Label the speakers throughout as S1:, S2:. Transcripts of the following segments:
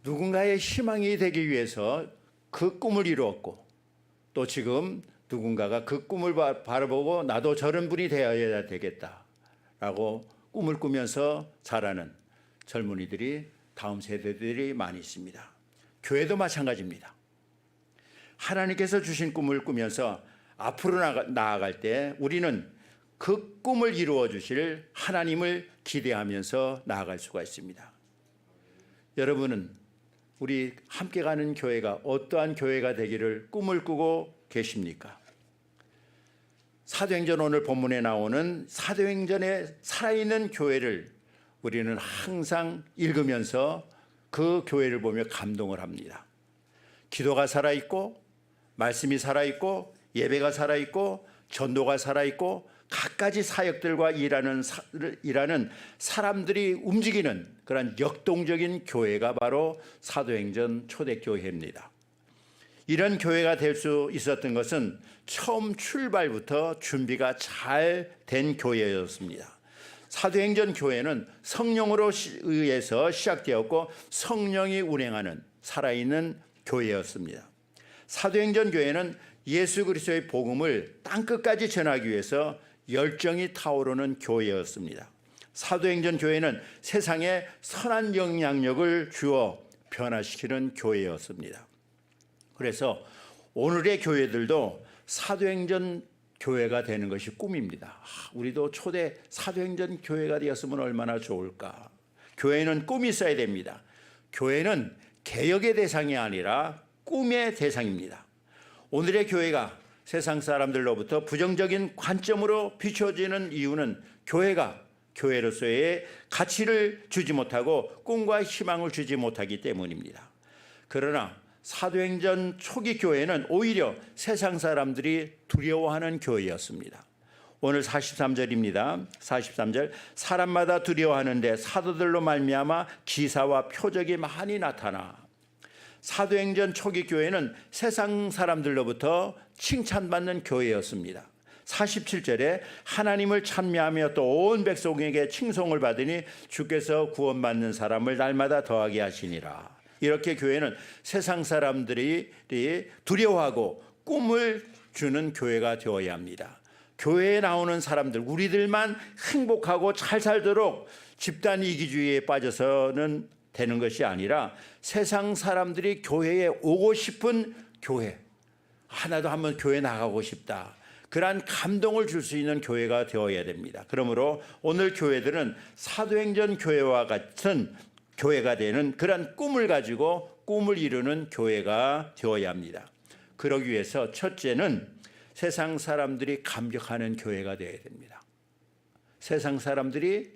S1: 누군가의 희망이 되기 위해서 그 꿈을 이루었고, 또 지금 누군가가 그 꿈을 바라보고 나도 저런 분이 되어야 되겠다라고 꿈을 꾸면서 자라는 젊은이들이, 다음 세대들이 많이 있습니다. 교회도 마찬가지입니다. 하나님께서 주신 꿈을 꾸면서 앞으로 나아갈 때 우리는 그 꿈을 이루어 주실 하나님을 기대하면서 나아갈 수가 있습니다. 여러분은 우리 함께 가는 교회가 어떠한 교회가 되기를 꿈을 꾸고 계십니까? 사도행전 오늘 본문에 나오는 사도행전에 살아있는 교회를 우리는 항상 읽으면서 그 교회를 보며 감동을 합니다. 기도가 살아있고, 말씀이 살아있고, 예배가 살아있고, 전도가 살아있고, 갖가지 사역들과 일하는 사람들이 움직이는 그런 역동적인 교회가 바로 사도행전 초대교회입니다. 이런 교회가 될 수 있었던 것은 처음 출발부터 준비가 잘 된 교회였습니다. 사도행전 교회는 성령으로 의해서 시작되었고 성령이 운행하는 살아있는 교회였습니다. 사도행전 교회는 예수 그리스도의 복음을 땅끝까지 전하기 위해서 열정이 타오르는 교회였습니다. 사도행전 교회는 세상에 선한 영향력을 주어 변화시키는 교회였습니다. 그래서 오늘의 교회들도 사도행전 교회가 되는 것이 꿈입니다. 우리도 초대 사도행전 교회가 되었으면 얼마나 좋을까. 교회는 꿈이 있어야 됩니다. 교회는 개혁의 대상이 아니라 꿈의 대상입니다. 오늘의 교회가 세상 사람들로부터 부정적인 관점으로 비춰지는 이유는 교회가 교회로서의 가치를 주지 못하고 꿈과 희망을 주지 못하기 때문입니다. 그러나 사도행전 초기 교회는 오히려 세상 사람들이 두려워하는 교회였습니다. 오늘 43절입니다. 43절, 사람마다 두려워하는데 사도들로 말미암아 기사와 표적이 많이 나타나. 사도행전 초기 교회는 세상 사람들로부터 칭찬받는 교회였습니다. 47절에 하나님을 찬미하며 또 온 백성에게 칭송을 받으니 주께서 구원받는 사람을 날마다 더하게 하시니라. 이렇게 교회는 세상 사람들이 두려워하고 꿈을 주는 교회가 되어야 합니다. 교회에 나오는 사람들, 우리들만 행복하고 잘 살도록 집단 이기주의에 빠져서는 되는 것이 아니라 세상 사람들이 교회에 오고 싶은 교회, 하나도 한번 교회 나가고 싶다, 그러한 감동을 줄 수 있는 교회가 되어야 됩니다. 그러므로 오늘 교회들은 사도행전 교회와 같은 교회가 되는 그런 꿈을 가지고 꿈을 이루는 교회가 되어야 합니다. 그러기 위해서 첫째는 세상 사람들이 감격하는 교회가 되어야 됩니다. 세상 사람들이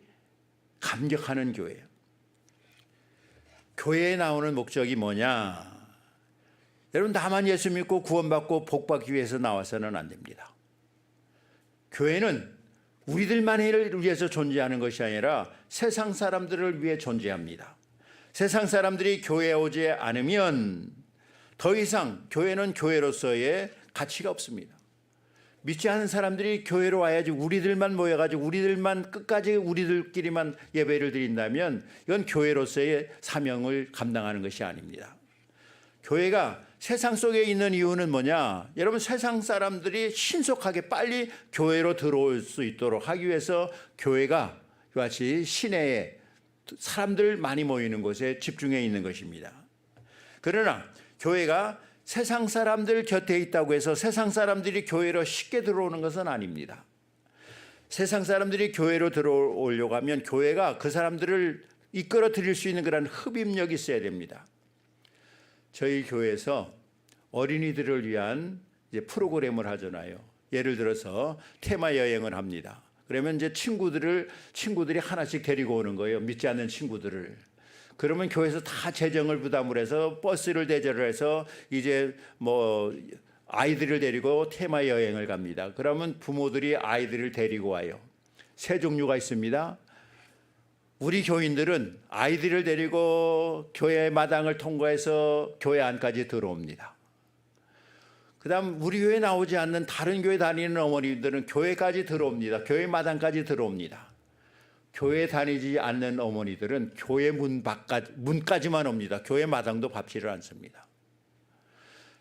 S1: 감격하는 교회. 교회에 나오는 목적이 뭐냐? 여러분, 나만 예수 믿고 구원받고 복받기 위해서 나와서는 안 됩니다. 교회는 우리들만을 위해서 존재하는 것이 아니라 세상 사람들을 위해 존재합니다. 세상 사람들이 교회에 오지 않으면 더 이상 교회는 교회로서의 가치가 없습니다. 믿지 않은 사람들이 교회로 와야지, 우리들만 모여가지고 우리들만 끝까지 우리들끼리만 예배를 드린다면 이건 교회로서의 사명을 감당하는 것이 아닙니다. 교회가 세상 속에 있는 이유는 뭐냐? 여러분, 세상 사람들이 신속하게 빨리 교회로 들어올 수 있도록 하기 위해서 교회가 이같이 시내에 사람들 많이 모이는 곳에 집중해 있는 것입니다. 그러나 교회가 세상 사람들 곁에 있다고 해서 세상 사람들이 교회로 쉽게 들어오는 것은 아닙니다. 세상 사람들이 교회로 들어오려고 하면 교회가 그 사람들을 이끌어 드릴 수 있는 그런 흡입력이 있어야 됩니다. 저희 교회에서 어린이들을 위한 프로그램을 하잖아요. 예를 들어서 테마 여행을 합니다. 그러면 이제 친구들이 하나씩 데리고 오는 거예요. 믿지 않는 친구들을. 그러면 교회에서 다 재정을 부담을 해서 버스를 대절을 해서 이제 아이들을 데리고 테마 여행을 갑니다. 그러면 부모들이 아이들을 데리고 와요. 세 종류가 있습니다. 우리 교인들은 아이들을 데리고 교회 마당을 통과해서 교회 안까지 들어옵니다. 그 다음 우리 교회 나오지 않는 다른 교회 다니는 어머니들은 교회까지 들어옵니다. 교회 마당까지 들어옵니다. 교회 다니지 않는 어머니들은 교회 문까지만 옵니다. 교회 마당도 밟지를 않습니다.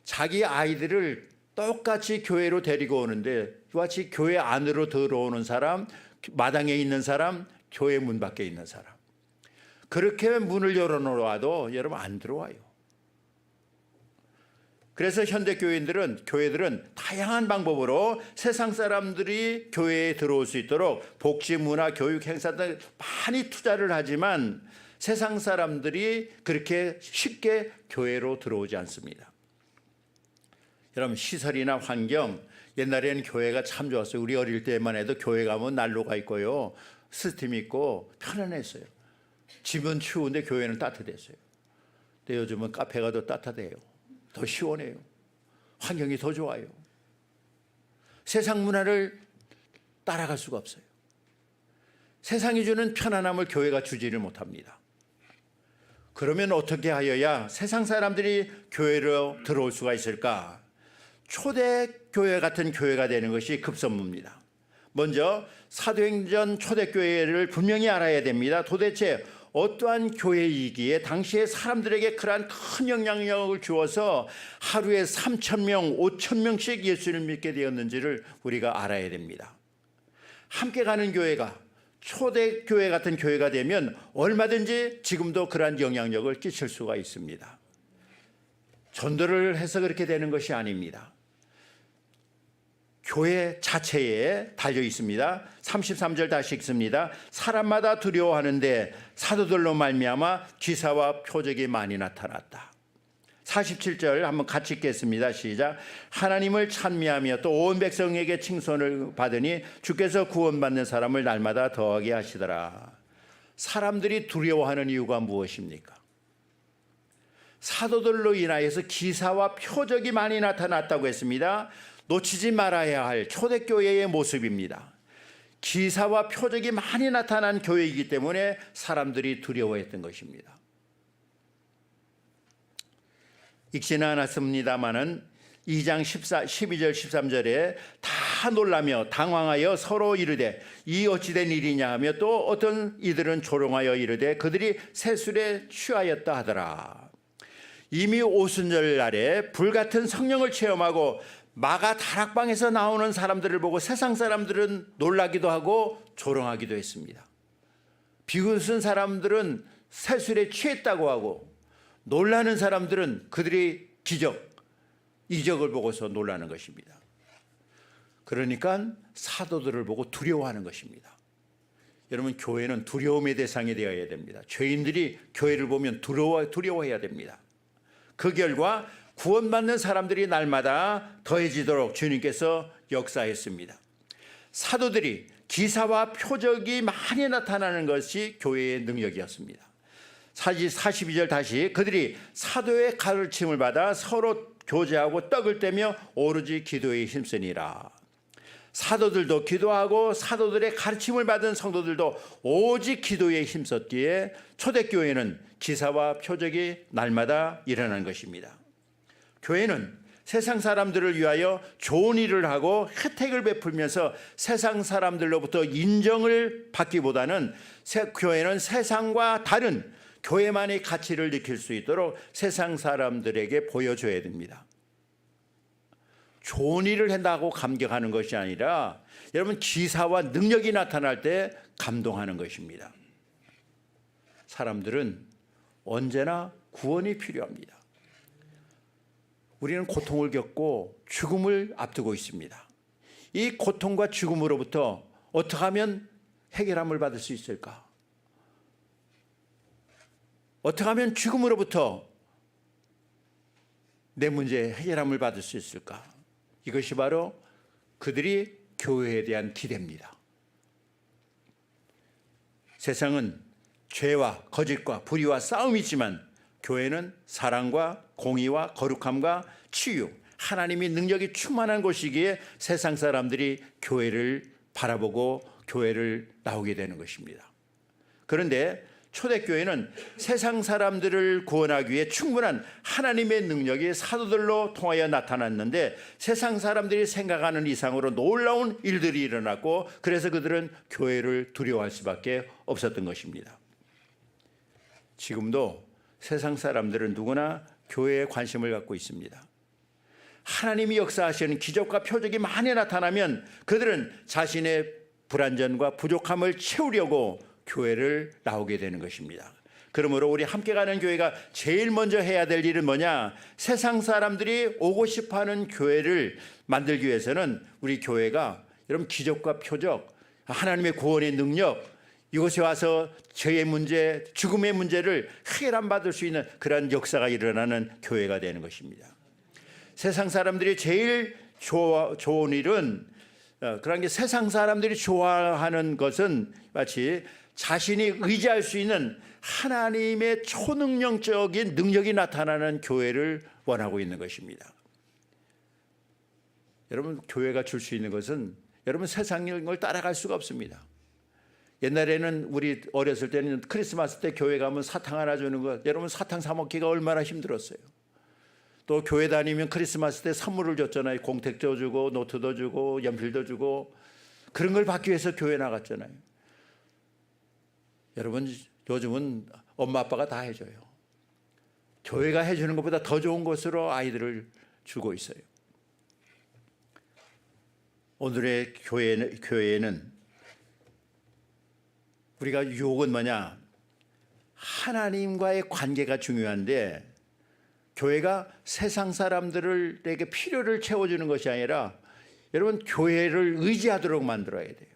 S1: 자기 아이들을 똑같이 교회로 데리고 오는데 똑같이 교회 안으로 들어오는 사람, 마당에 있는 사람, 교회 문 밖에 있는 사람, 그렇게 문을 열어놓아도 여러분 안 들어와요. 그래서 현대 교회들은 다양한 방법으로 세상 사람들이 교회에 들어올 수 있도록 복지, 문화, 교육 행사 등 많이 투자를 하지만 세상 사람들이 그렇게 쉽게 교회로 들어오지 않습니다. 여러분, 시설이나 환경, 옛날에는 교회가 참 좋았어요. 우리 어릴 때만 해도 교회 가면 난로가 있고요, 스팀이 있고 편안했어요. 집은 추운데 교회는 따뜻했어요. 근데 요즘은 카페가 더 따뜻해요. 더 시원해요. 환경이 더 좋아요. 세상 문화를 따라갈 수가 없어요. 세상이 주는 편안함을 교회가 주지를 못합니다. 그러면 어떻게 하여야 세상 사람들이 교회로 들어올 수가 있을까? 초대교회 같은 교회가 되는 것이 급선무입니다. 먼저 사도행전 초대교회를 분명히 알아야 됩니다. 도대체 어떠한 교회이기에 당시에 사람들에게 그러한 큰 영향력을 주어서 하루에 3,000명, 5,000명씩 예수를 믿게 되었는지를 우리가 알아야 됩니다. 함께 가는 교회가 초대교회 같은 교회가 되면 얼마든지 지금도 그러한 영향력을 끼칠 수가 있습니다. 전도를 해서 그렇게 되는 것이 아닙니다. 교회 자체에 달려 있습니다. 33절 다시 읽습니다. 사람마다 두려워하는데 사도들로 말미암아 기사와 표적이 많이 나타났다. 47절 한번 같이 읽겠습니다. 시작. 하나님을 찬미하며 또 온 백성에게 칭송을 받으니 주께서 구원받는 사람을 날마다 더하게 하시더라. 사람들이 두려워하는 이유가 무엇입니까? 사도들로 인하여서 기사와 표적이 많이 나타났다고 했습니다. 놓치지 말아야 할 초대교회의 모습입니다. 기사와 표적이 많이 나타난 교회이기 때문에 사람들이 두려워했던 것입니다. 읽지는 않았습니다마는 2장 12절 13절에 다 놀라며 당황하여 서로 이르되 이 어찌된 일이냐 하며 또 어떤 이들은 조롱하여 이르되 그들이 새술에 취하였다 하더라. 이미 오순절 날에 불같은 성령을 체험하고 마가 다락방에서 나오는 사람들을 보고 세상 사람들은 놀라기도 하고 조롱하기도 했습니다. 비웃은 사람들은 새술에 취했다고 하고 놀라는 사람들은 그들의 기적, 이적을 보고서 놀라는 것입니다. 그러니까 사도들을 보고 두려워하는 것입니다. 여러분, 교회는 두려움의 대상이 되어야 됩니다. 죄인들이 교회를 보면 두려워해야 됩니다. 그 결과 구원받는 사람들이 날마다 더해지도록 주님께서 역사했습니다. 사도들이 기사와 표적이 많이 나타나는 것이 교회의 능력이었습니다. 42절 다시 그들이 사도의 가르침을 받아 서로 교제하고 떡을 떼며 오로지 기도에 힘쓰니라. 사도들도 기도하고 사도들의 가르침을 받은 성도들도 오직 기도에 힘썼기에 초대교회는 기사와 표적이 날마다 일어나는 것입니다. 교회는 세상 사람들을 위하여 좋은 일을 하고 혜택을 베풀면서 세상 사람들로부터 인정을 받기보다는 교회는 세상과 다른 교회만의 가치를 느낄 수 있도록 세상 사람들에게 보여줘야 됩니다. 좋은 일을 한다고 감격하는 것이 아니라 여러분, 기사와 능력이 나타날 때 감동하는 것입니다. 사람들은 언제나 구원이 필요합니다. 우리는 고통을 겪고 죽음을 앞두고 있습니다. 이 고통과 죽음으로부터 어떻게 하면 해결함을 받을 수 있을까? 어떻게 하면 죽음으로부터 내 문제에 해결함을 받을 수 있을까? 이것이 바로 그들이 교회에 대한 기대입니다. 세상은 죄와 거짓과 불의와 싸움이지만 교회는 사랑과 공의와 거룩함과 치유, 하나님의 능력이 충만한 곳이기에 세상 사람들이 교회를 바라보고 교회를 나오게 되는 것입니다. 그런데 초대교회는 세상 사람들을 구원하기 위해 충분한 하나님의 능력이 사도들로 통하여 나타났는데 세상 사람들이 생각하는 이상으로 놀라운 일들이 일어났고 그래서 그들은 교회를 두려워할 수밖에 없었던 것입니다. 지금도 세상 사람들은 누구나 교회에 관심을 갖고 있습니다. 하나님이 역사하시는 기적과 표적이 많이 나타나면 그들은 자신의 불완전과 부족함을 채우려고 교회를 나오게 되는 것입니다. 그러므로 우리 함께 가는 교회가 제일 먼저 해야 될 일은 뭐냐? 세상 사람들이 오고 싶어하는 교회를 만들기 위해서는 우리 교회가 여러분 기적과 표적, 하나님의 구원의 능력, 이곳에 와서 죄의 문제, 죽음의 문제를 해결받을 수 있는 그런 역사가 일어나는 교회가 되는 것입니다. 세상 사람들이 제일 좋은 일은 그런 게 세상 사람들이 좋아하는 것은 마치 자신이 의지할 수 있는 하나님의 초능력적인 능력이 나타나는 교회를 원하고 있는 것입니다. 여러분 교회가 줄 수 있는 것은 여러분 세상을 따라갈 수가 없습니다. 옛날에는 우리 어렸을 때는 크리스마스 때 교회 가면 사탕 하나 주는 것, 여러분 사탕 사 먹기가 얼마나 힘들었어요. 또 교회 다니면 크리스마스 때 선물을 줬잖아요. 공책도 주고 노트도 주고 연필도 주고 그런 걸 받기 위해서 교회 나갔잖아요. 여러분 요즘은 엄마 아빠가 다 해줘요. 교회가 해주는 것보다 더 좋은 것으로 아이들을 주고 있어요. 오늘의 교회에는 우리가 유혹은 뭐냐? 하나님과의 관계가 중요한데 교회가 세상 사람들에게 필요를 채워주는 것이 아니라 여러분 교회를 의지하도록 만들어야 돼요.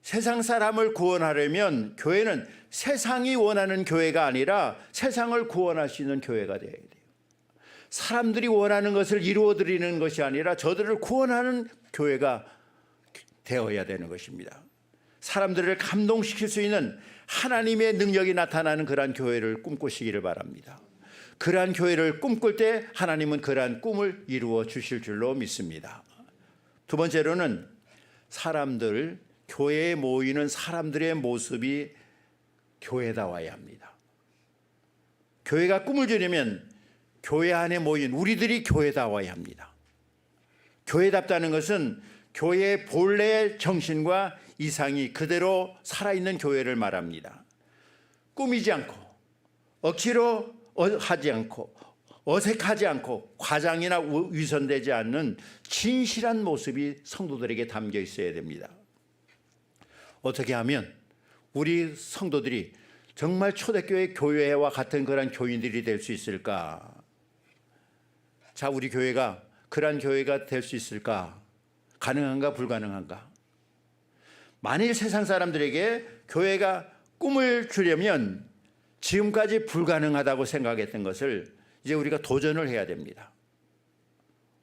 S1: 세상 사람을 구원하려면 교회는 세상이 원하는 교회가 아니라 세상을 구원할 수 있는 교회가 되어야 돼요. 사람들이 원하는 것을 이루어드리는 것이 아니라 저들을 구원하는 교회가 되어야 되는 것입니다. 사람들을 감동시킬 수 있는 하나님의 능력이 나타나는 그러한 교회를 꿈꾸시기를 바랍니다. 그러한 교회를 꿈꿀 때 하나님은 그러한 꿈을 이루어 주실 줄로 믿습니다. 두 번째로는 교회에 모이는 사람들의 모습이 교회다워야 합니다. 교회가 꿈을 주려면 교회 안에 모인 우리들이 교회다워야 합니다. 교회답다는 것은 교회의 본래의 정신과 이상이 그대로 살아있는 교회를 말합니다. 꾸미지 않고 억지로 하지 않고 어색하지 않고 과장이나 위선되지 않는 진실한 모습이 성도들에게 담겨 있어야 됩니다. 어떻게 하면 우리 성도들이 정말 초대교회 교회와 같은 그런 교인들이 될 수 있을까? 자, 우리 교회가 그런 교회가 될 수 있을까? 가능한가 불가능한가? 만일 세상 사람들에게 교회가 꿈을 주려면 지금까지 불가능하다고 생각했던 것을 이제 우리가 도전을 해야 됩니다.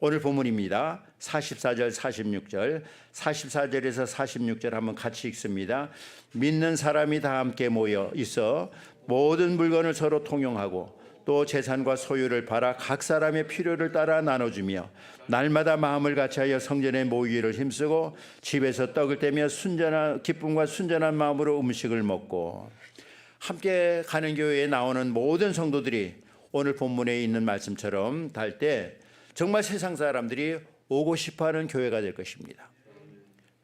S1: 오늘 본문입니다. 44절 46절 44절에서 46절 한번 같이 읽습니다. 믿는 사람이 다 함께 모여 있어 모든 물건을 서로 통용하고 또 재산과 소유를 팔아 각 사람의 필요를 따라 나눠주며 날마다 마음을 같이하여 성전에 모이기를 힘쓰고 집에서 떡을 떼며 기쁨과 순전한 마음으로 음식을 먹고. 함께 가는 교회에 나오는 모든 성도들이 오늘 본문에 있는 말씀처럼 달 때 정말 세상 사람들이 오고 싶어하는 교회가 될 것입니다.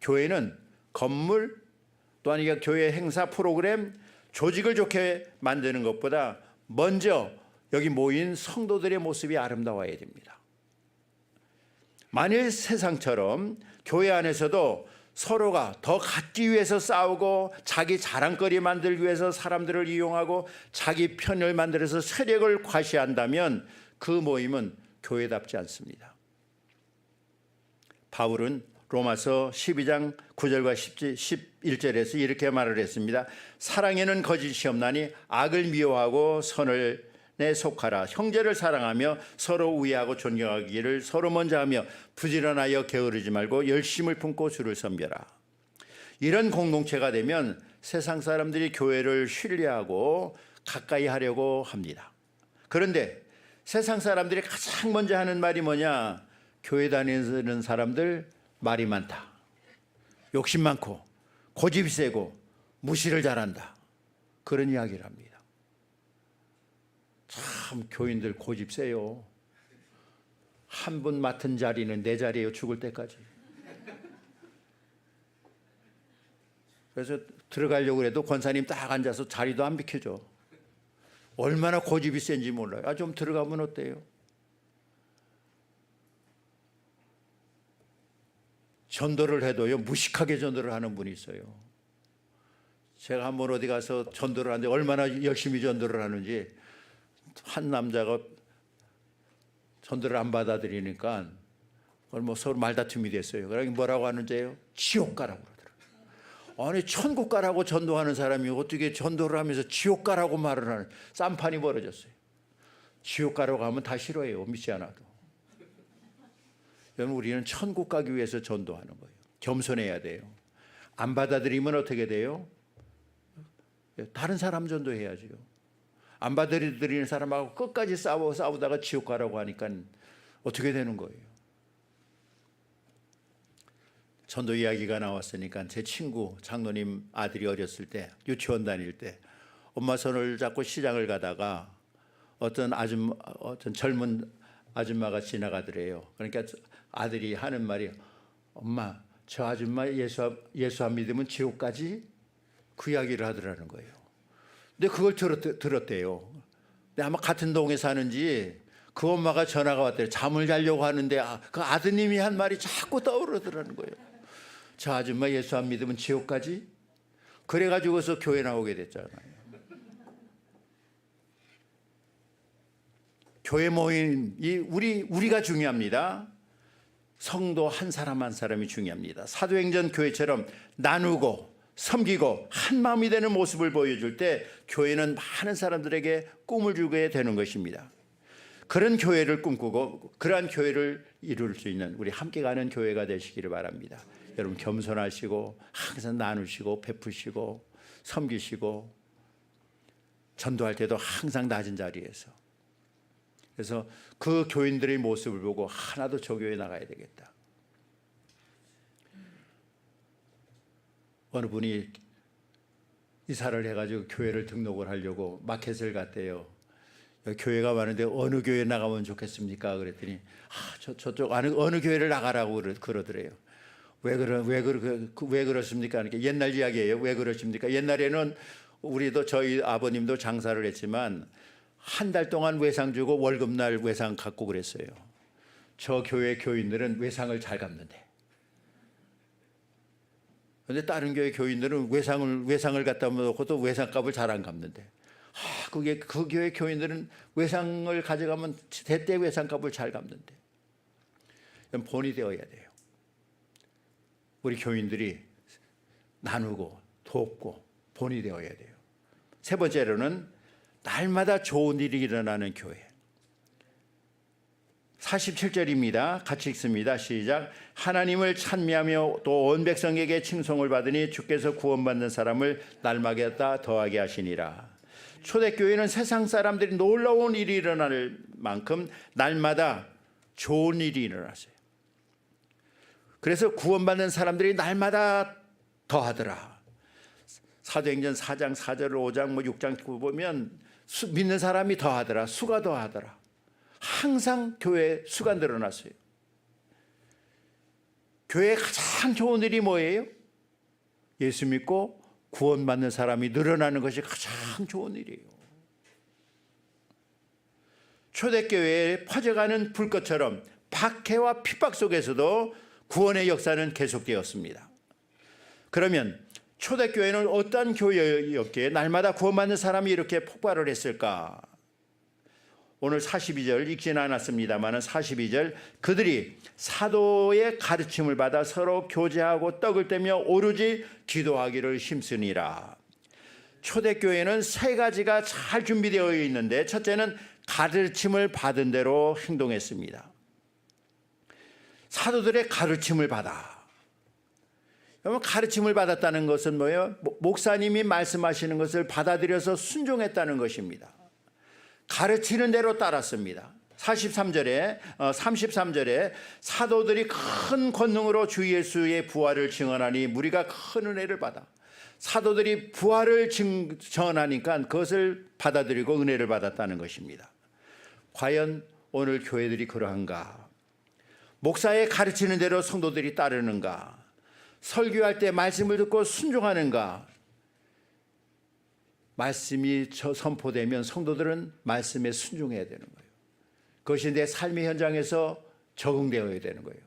S1: 교회는 건물 또한 교회 행사 프로그램 조직을 좋게 만드는 것보다 먼저 여기 모인 성도들의 모습이 아름다워야 됩니다. 만일 세상처럼 교회 안에서도 서로가 더 갖기 위해서 싸우고 자기 자랑거리 만들기 위해서 사람들을 이용하고 자기 편을 만들어서 세력을 과시한다면 그 모임은 교회답지 않습니다. 바울은 로마서 12장 9절과 11절에서 이렇게 말을 했습니다. 사랑에는 거짓이 없나니 악을 미워하고 선을 내 속하라. 형제를 사랑하며 서로 우애하고 존경하기를 서로 먼저 하며 부지런하여 게으르지 말고 열심을 품고 주를 섬겨라. 이런 공동체가 되면 세상 사람들이 교회를 신뢰하고 가까이 하려고 합니다. 그런데 세상 사람들이 가장 먼저 하는 말이 뭐냐? 교회 다니는 사람들 말이 많다. 욕심 많고 고집이 세고 무시를 잘한다. 그런 이야기를 합니다. 참 교인들 고집 세요. 한 분 맡은 자리는 내 자리예요, 죽을 때까지. 그래서 들어가려고 해도 권사님 딱 앉아서 자리도 안 비켜줘. 얼마나 고집이 센지 몰라요. 좀 들어가면 어때요? 전도를 해도요, 무식하게 전도를 하는 분이 있어요. 제가 한번 어디 가서 전도를 하는데 얼마나 열심히 전도를 하는지, 한 남자가 전도를 안 받아들이니까 뭐 서로 말다툼이 됐어요. 그러니까 뭐라고 하는지요? 지옥 가라고 그러더라고요. 아니, 천국 가라고 전도하는 사람이 어떻게 전도를 하면서 지옥 가라고 말을 하는, 쌈판이 벌어졌어요. 지옥 가라고 하면 다 싫어해요, 믿지 않아도. 여러분, 우리는 천국 가기 위해서 전도하는 거예요. 겸손해야 돼요. 안 받아들이면 어떻게 돼요? 다른 사람 전도해야죠. 안 받아들이는 사람하고 끝까지 싸우다가 지옥 가라고 하니까 어떻게 되는 거예요? 전도 이야기가 나왔으니까 제 친구 장로님 아들이 어렸을 때, 유치원 다닐 때 엄마 손을 잡고 시장을 가다가 어떤 젊은 아줌마가 지나가더래요. 그러니까 아들이 하는 말이, 엄마, 저 아줌마 예수 안 믿으면 지옥 가지? 그 이야기를 하더라는 거예요. 근데 그걸 들었대요. 근데 아마 같은 동에 사는지 그 엄마가 전화가 왔대요. 잠을 자려고 하는데 그 아드님이 한 말이 자꾸 떠오르더라는 거예요. 저 아줌마 예수 안 믿으면 지옥 가지? 그래가지고서 교회 나오게 됐잖아요. 교회 모임이 우리가 중요합니다. 성도 한 사람 한 사람이 중요합니다. 사도행전 교회처럼 나누고 섬기고 한 마음이 되는 모습을 보여줄 때 교회는 많은 사람들에게 꿈을 주게 되는 것입니다. 그런 교회를 꿈꾸고 그러한 교회를 이룰 수 있는 우리 함께 가는 교회가 되시기를 바랍니다. 여러분, 겸손하시고 항상 나누시고 베푸시고 섬기시고 전도할 때도 항상 낮은 자리에서, 그래서 그 교인들의 모습을 보고 하나도 저 교회에 나가야 되겠다. 어느 분이 이사를 해가지고 교회를 등록을 하려고 마켓을 갔대요. 교회가 많은데 어느 교회 나가면 좋겠습니까? 그랬더니 저쪽 어느 교회를 나가라고 그러더래요. 왜 그렇습니까? 그러니까 옛날 이야기예요. 왜 그러십니까? 옛날에는 우리도 저희 아버님도 장사를 했지만 한 달 동안 외상 주고 월급날 외상 갖고 그랬어요. 저 교회 교인들은 외상을 잘 갚는데. 그런데 다른 교회 교인들은 외상을 갖다 놓고도 외상값을 잘 안 갚는데. 그게 그 교회 교인들은 외상을 가져가면 대대 외상값을 잘 갚는데. 본이 되어야 돼요. 우리 교인들이 나누고 돕고 본이 되어야 돼요. 세 번째로는 날마다 좋은 일이 일어나는 교회. 47절입니다. 같이 읽습니다. 시작. 하나님을 찬미하며 또 온 백성에게 칭송을 받으니 주께서 구원받는 사람을 날마다 더하게 하시니라. 초대교회는 세상 사람들이 놀라운 일이 일어날 만큼 날마다 좋은 일이 일어났어요. 그래서 구원받는 사람들이 날마다 더하더라. 사도행전 4장 4절 5장 6장 보면 믿는 사람이 더하더라. 수가 더하더라. 항상 교회에 수가 늘어났어요. 교회에 가장 좋은 일이 뭐예요? 예수 믿고 구원받는 사람이 늘어나는 것이 가장 좋은 일이에요. 초대교회에 퍼져가는 불꽃처럼 박해와 핍박 속에서도 구원의 역사는 계속되었습니다. 그러면 초대교회는 어떤 교회였기에 날마다 구원받는 사람이 이렇게 폭발을 했을까? 오늘 42절 읽지는 않았습니다만 42절, 그들이 사도의 가르침을 받아 서로 교제하고 떡을 떼며 오로지 기도하기를 힘쓰니라. 초대교회는 세 가지가 잘 준비되어 있는데, 첫째는 가르침을 받은 대로 행동했습니다. 사도들의 가르침을 받아. 여러분, 가르침을 받았다는 것은 뭐예요? 목사님이 말씀하시는 것을 받아들여서 순종했다는 것입니다. 가르치는 대로 따랐습니다. 33절에 사도들이 큰 권능으로 주 예수의 부활을 증언하니 무리가 큰 은혜를 받아. 사도들이 부활을 전하니까 그것을 받아들이고 은혜를 받았다는 것입니다. 과연 오늘 교회들이 그러한가? 목사의 가르치는 대로 성도들이 따르는가? 설교할 때 말씀을 듣고 순종하는가? 말씀이 선포되면 성도들은 말씀에 순종해야 되는 거예요. 그것이 내 삶의 현장에서 적응되어야 되는 거예요.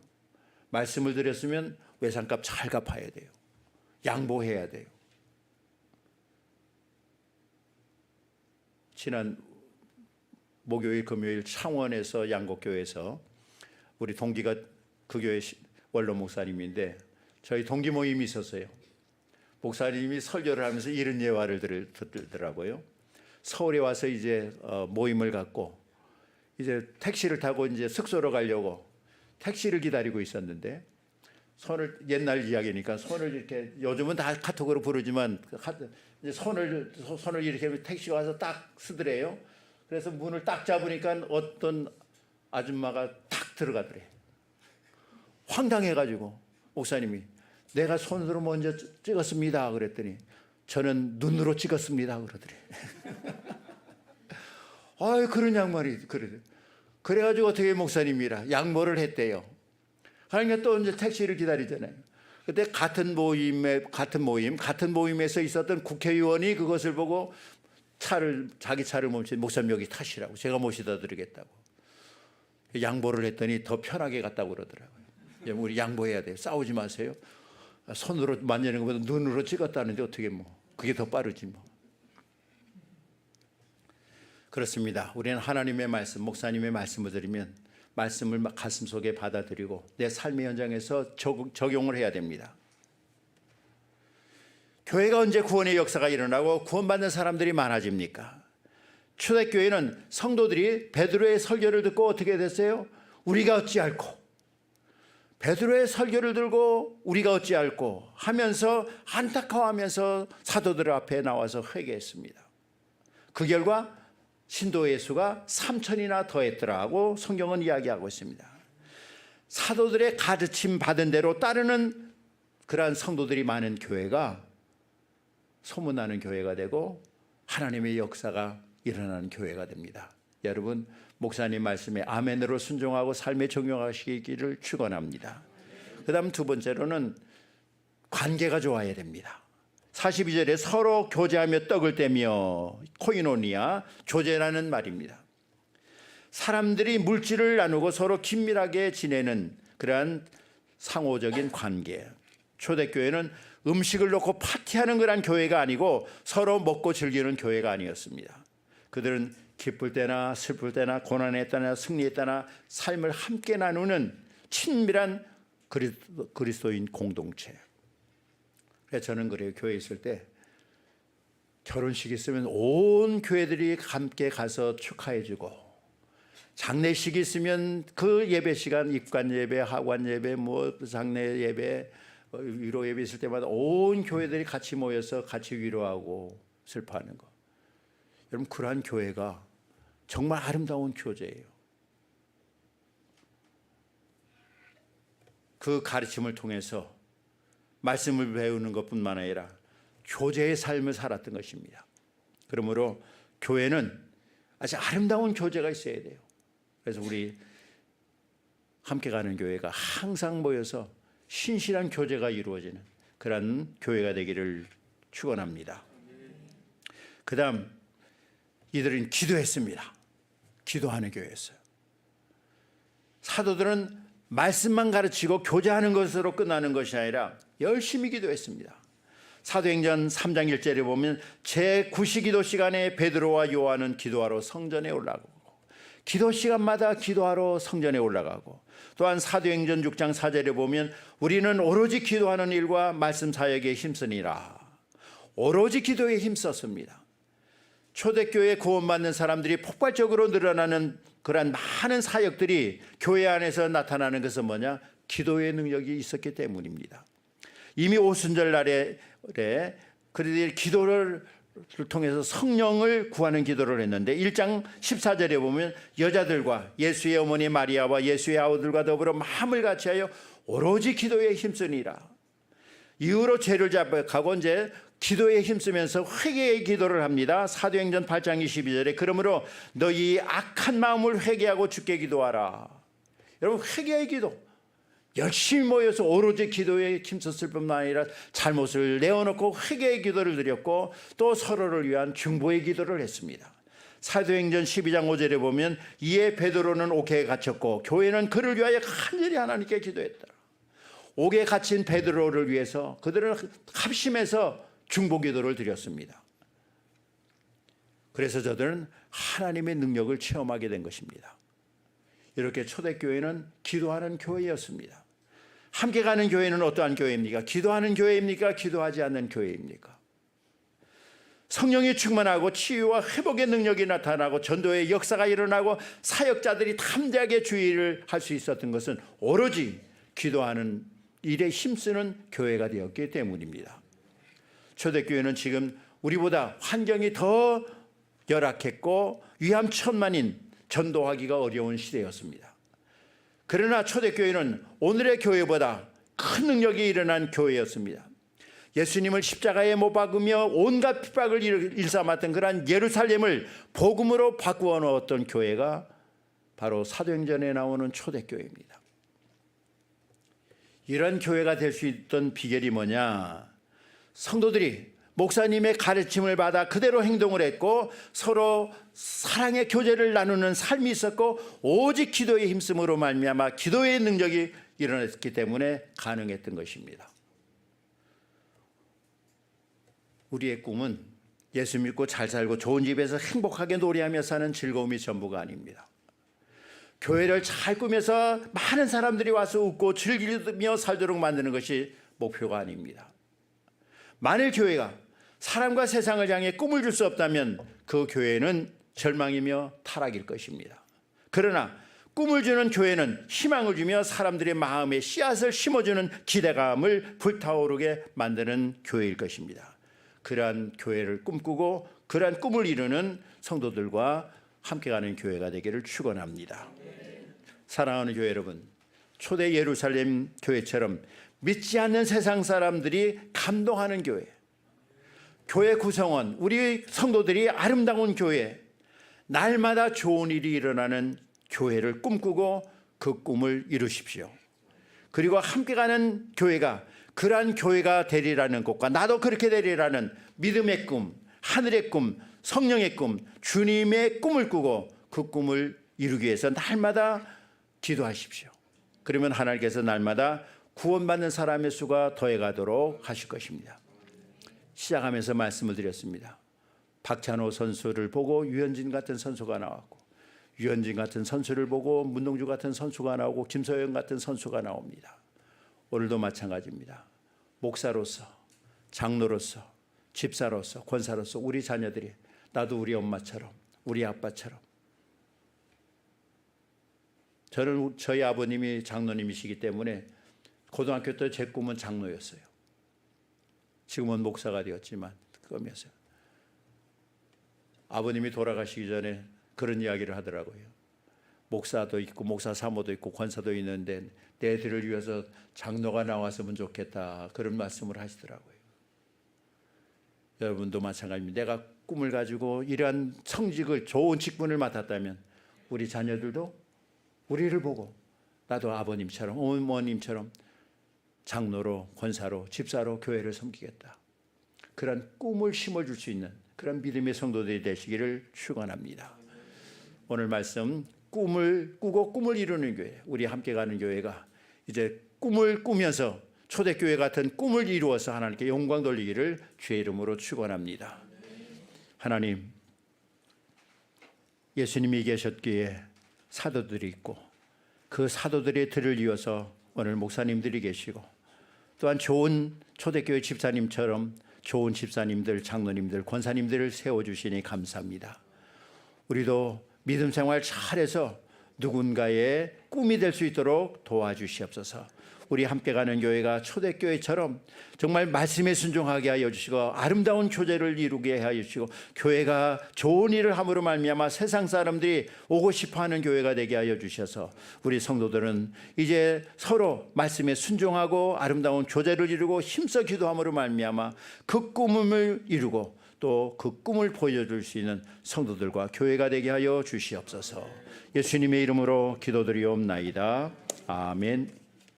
S1: 말씀을 드렸으면 외상값 잘 갚아야 돼요. 양보해야 돼요. 지난 목요일, 금요일 창원에서 양곡교회에서 우리 동기가 그 교회 원로 목사님인데 저희 동기 모임이 있었어요. 목사님이 설교를 하면서 이런 예화를 듣더라고요. 서울에 와서 이제 모임을 갖고 이제 택시를 타고 이제 숙소로 가려고 택시를 기다리고 있었는데 손을, 옛날 이야기니까 손을 이렇게, 요즘은 다 카톡으로 부르지만 이제 손을 이렇게 택시가 와서 딱 쓰더래요. 그래서 문을 딱 잡으니까 어떤 아줌마가 탁 들어가더래. 황당해가지고 목사님이 내가 손으로 먼저 찍었습니다 그랬더니 저는 눈으로 찍었습니다 그러더래. 아유, 그런 양말이 그래. 그래가지고 어떻게 목사님이라 양보를 했대요. 그러니까 또 이제 택시를 기다리잖아요. 그때 같은 모임에서 있었던 국회의원이 그것을 보고 자기 차를 멈춰 목사님 여기 타시라고, 제가 모시다 드리겠다고 양보를 했더니 더 편하게 갔다고 그러더라고요. 우리 양보해야 돼요. 싸우지 마세요. 손으로 만지는 것보다 눈으로 찍었다는데 어떻게 그게 더 빠르지 그렇습니다. 우리는 하나님의 말씀, 목사님의 말씀을 들으면 말씀을 가슴 속에 받아들이고 내 삶의 현장에서 적용을 해야 됩니다. 교회가 언제 구원의 역사가 일어나고 구원받는 사람들이 많아집니까? 초대교회는 성도들이 베드로의 설교를 듣고 어떻게 됐어요? 우리가 어찌할꼬? 베드로의 설교를 들고 우리가 어찌할꼬 하면서 안타까워하면서 사도들 앞에 나와서 회개했습니다. 그 결과 신도의 수가 3,000이나 더했더라고 성경은 이야기하고 있습니다. 사도들의 가르침 받은 대로 따르는 그러한 성도들이 많은 교회가 소문나는 교회가 되고 하나님의 역사가 일어나는 교회가 됩니다. 여러분, 목사님 말씀에 아멘으로 순종하고 삶에 적용하시기를 축원합니다. 그다음 두 번째로는 관계가 좋아야 됩니다. 42절에 서로 교제하며 떡을 떼며 코이노니아, 교제라는 말입니다. 사람들이 물질을 나누고 서로 긴밀하게 지내는 그러한 상호적인 관계. 초대교회는 음식을 놓고 파티하는 그런 교회가 아니고 서로 먹고 즐기는 교회가 아니었습니다. 그들은 기쁠 때나 슬플 때나 고난에 때나 승리에 때나 삶을 함께 나누는 친밀한 그리스도인 공동체. 저는 그래요. 교회에 있을 때 결혼식 있으면 온 교회들이 함께 가서 축하해주고, 장례식 있으면 그 예배 시간, 입관 예배, 하관 예배, 장례 예배, 위로 예배 있을 때마다 온 교회들이 같이 모여서 같이 위로하고 슬퍼하는 거. 여러분, 그러한 교회가 정말 아름다운 교제예요. 그 가르침을 통해서 말씀을 배우는 것뿐만 아니라 교제의 삶을 살았던 것입니다. 그러므로 교회는 아주 아름다운 교제가 있어야 돼요. 그래서 우리 함께 가는 교회가 항상 모여서 신실한 교제가 이루어지는 그런 교회가 되기를 축원합니다. 그 다음 이들은 기도했습니다. 기도하는 교회였어요. 사도들은 말씀만 가르치고 교제하는 것으로 끝나는 것이 아니라 열심히 기도했습니다. 사도행전 3장 1절에 보면 제9시기도 시간에 베드로와 요한은 기도하러 성전에 올라가고, 기도 시간마다 기도하러 성전에 올라가고, 또한 사도행전 6장 4절에 보면 우리는 오로지 기도하는 일과 말씀 사역에 힘쓰니라. 오로지 기도에 힘썼습니다. 초대교회 구원받는 사람들이 폭발적으로 늘어나는 그러한 많은 사역들이 교회 안에서 나타나는 것은 뭐냐? 기도의 능력이 있었기 때문입니다. 이미 오순절 날에 그들이 기도를 통해서 성령을 구하는 기도를 했는데 1장 14절에 보면 여자들과 예수의 어머니 마리아와 예수의 아우들과 더불어 마음을 같이하여 오로지 기도에 힘쓰니라. 이후로 죄를 자백하고 이제 기도에 힘쓰면서 회개의 기도를 합니다. 사도행전 8장 22절에 그러므로 너희 악한 마음을 회개하고 주께 기도하라. 여러분, 회개의 기도, 열심히 모여서 오로지 기도에 힘썼을 뿐만 아니라 잘못을 내어놓고 회개의 기도를 드렸고 또 서로를 위한 중보의 기도를 했습니다. 사도행전 12장 5절에 보면 이에 베드로는 옥에 갇혔고 교회는 그를 위하여 간절히 하나님께 기도했다. 옥에 갇힌 베드로를 위해서 그들은 합심해서 중보 기도를 드렸습니다. 그래서 저들은 하나님의 능력을 체험하게 된 것입니다. 이렇게 초대교회는 기도하는 교회였습니다. 함께 가는 교회는 어떠한 교회입니까? 기도하는 교회입니까? 기도하지 않는 교회입니까? 성령이 충만하고 치유와 회복의 능력이 나타나고 전도의 역사가 일어나고 사역자들이 담대하게 주의를 할 수 있었던 것은 오로지 기도하는 일에 힘쓰는 교회가 되었기 때문입니다. 초대교회는 지금 우리보다 환경이 더 열악했고 위암천만인 전도하기가 어려운 시대였습니다. 그러나 초대교회는 오늘의 교회보다 큰 능력이 일어난 교회였습니다. 예수님을 십자가에 못 박으며 온갖 핍박을 일삼았던 그러한 예루살렘을 복음으로 바꾸어 놓았던 교회가 바로 사도행전에 나오는 초대교회입니다. 이런 교회가 될 수 있던 비결이 뭐냐? 성도들이 목사님의 가르침을 받아 그대로 행동을 했고 서로 사랑의 교제를 나누는 삶이 있었고 오직 기도에 힘쓰므로 말미암아 기도의 능력이 일어났기 때문에 가능했던 것입니다. 우리의 꿈은 예수 믿고 잘 살고 좋은 집에서 행복하게 노래하며 사는 즐거움이 전부가 아닙니다. 교회를 잘 꾸며서 많은 사람들이 와서 웃고 즐기며 살도록 만드는 것이 목표가 아닙니다. 만일 교회가 사람과 세상을 향해 꿈을 줄 수 없다면 그 교회는 절망이며 타락일 것입니다. 그러나 꿈을 주는 교회는 희망을 주며 사람들의 마음에 씨앗을 심어주는 기대감을 불타오르게 만드는 교회일 것입니다. 그러한 교회를 꿈꾸고 그러한 꿈을 이루는 성도들과 함께가는 교회가 되기를 축원합니다. 사랑하는 교회 여러분, 초대 예루살렘 교회처럼 믿지 않는 세상 사람들이 감동하는 교회, 교회 구성원, 우리 성도들이 아름다운 교회, 날마다 좋은 일이 일어나는 교회를 꿈꾸고 그 꿈을 이루십시오. 그리고 함께 가는 교회가 그러한 교회가 되리라는 것과 나도 그렇게 되리라는 믿음의 꿈, 하늘의 꿈, 성령의 꿈, 주님의 꿈을 꾸고 그 꿈을 이루기 위해서 날마다 기도하십시오. 그러면 하나님께서 날마다 구원받는 사람의 수가 더해가도록 하실 것입니다. 시작하면서 말씀을 드렸습니다. 박찬호 선수를 보고 유현진 같은 선수가 나왔고, 유현진 같은 선수를 보고 문동주 같은 선수가 나오고, 김서영 같은 선수가 나옵니다. 오늘도 마찬가지입니다. 목사로서, 장로로서, 집사로서, 권사로서 우리 자녀들이 나도 우리 엄마처럼, 우리 아빠처럼. 저는 저희 아버님이 장로님이시기 때문에 고등학교 때 제 꿈은 장로였어요. 지금은 목사가 되었지만 꿈이었어요. 아버님이 돌아가시기 전에 그런 이야기를 하더라고요. 목사도 있고 목사 사모도 있고 권사도 있는데 내 애들을 위해서 장로가 나왔으면 좋겠다, 그런 말씀을 하시더라고요. 여러분도 마찬가지입니다. 내가 꿈을 가지고 이러한 성직을, 좋은 직분을 맡았다면 우리 자녀들도 우리를 보고 나도 아버님처럼 어머님처럼 장로로, 권사로, 집사로 교회를 섬기겠다, 그런 꿈을 심어줄 수 있는 그런 믿음의 성도들이 되시기를 축원합니다. 오늘 말씀, 꿈을 꾸고 꿈을 이루는 교회, 우리 함께 가는 교회가 이제 꿈을 꾸면서 초대교회 같은 꿈을 이루어서 하나님께 영광 돌리기를 주의 이름으로 축원합니다. 하나님, 예수님이 계셨기에 사도들이 있고 그 사도들의 들을 이어서 오늘 목사님들이 계시고 또한 좋은 초대교회 집사님처럼 좋은 집사님들, 장로님들, 권사님들을 세워주시니 감사합니다. 우리도 믿음 생활 잘해서 누군가의 꿈이 될 수 있도록 도와주시옵소서. 우리 함께 가는 교회가 초대교회처럼 정말 말씀에 순종하게 하여 주시고 아름다운 교제를 이루게 하여 주시고 교회가 좋은 일을 함으로 말미암아 세상 사람들이 오고 싶어하는 교회가 되게 하여 주셔서 우리 성도들은 이제 서로 말씀에 순종하고 아름다운 교제를 이루고 힘써 기도함으로 말미암아 그 꿈을 이루고 또 그 꿈을 보여줄 수 있는 성도들과 교회가 되게 하여 주시옵소서. 예수님의 이름으로 기도드리옵나이다. 아멘.